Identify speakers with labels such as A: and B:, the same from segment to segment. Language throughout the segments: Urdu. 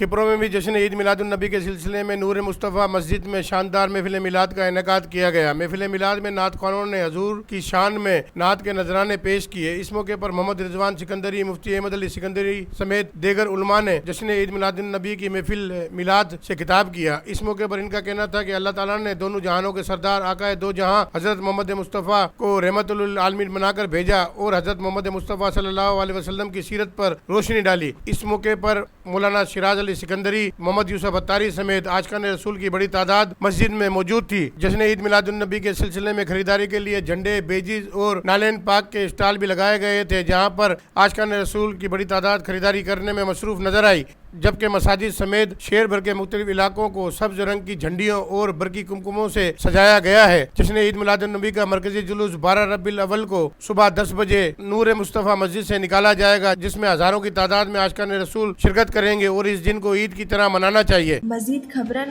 A: کپرو میں بھی جشن عید میلاد النبی کے سلسلے میں نور مصطفیٰ مسجد میں شاندار محفل میلاد کا انعقاد کیا گیا۔ محفل میلاد میں نعت خوانوں نے حضور کی شان میں نعت کے نذرانے پیش کیے۔ اس موقع پر محمد رضوان سکندری، مفتی احمد علی سکندری سمیت دیگر علماء نے جشن عید میلاد النبی کی محفل میلاد سے خطاب کیا۔ اس موقع پر ان کا کہنا تھا کہ اللہ تعالیٰ نے دونوں جہانوں کے سردار آقائے دو جہاں حضرت محمد مصطفیٰ کو رحمت للعالمین بنا کر بھیجا اور حضرت محمد مصطفیٰ صلی اللہ علیہ وسلم کی سیرت پر روشنی ڈالی۔ اس موقع پر مولانا شیراز علی سکندری، محمد یوسف اتاری سمیت عاشقان رسول کی بڑی تعداد مسجد میں موجود تھی۔ جشن عید میلاد النبی کے سلسلے میں خریداری کے لیے جھنڈے، بیجز اور نالین پاک کے اسٹال بھی لگائے گئے تھے، جہاں پر عاشقان رسول کی بڑی تعداد خریداری کرنے میں مصروف نظر آئی، جبکہ مساجد سمیت شہر بھر کے مختلف علاقوں کو سبز رنگ کی جھنڈیوں اور برقی کمکموں سے سجایا گیا ہے۔ جشن عید میلاد النبی کا مرکزی جلوس 12 ربیع الاول کو صبح 10 بجے نور مصطفیٰ مسجد سے نکالا جائے گا، جس میں ہزاروں کی تعداد میں عاشقان رسول شرکت کریں گے اور اس دن کو عید کی طرح منانا چاہیے۔
B: مزید خبرن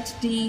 B: HD।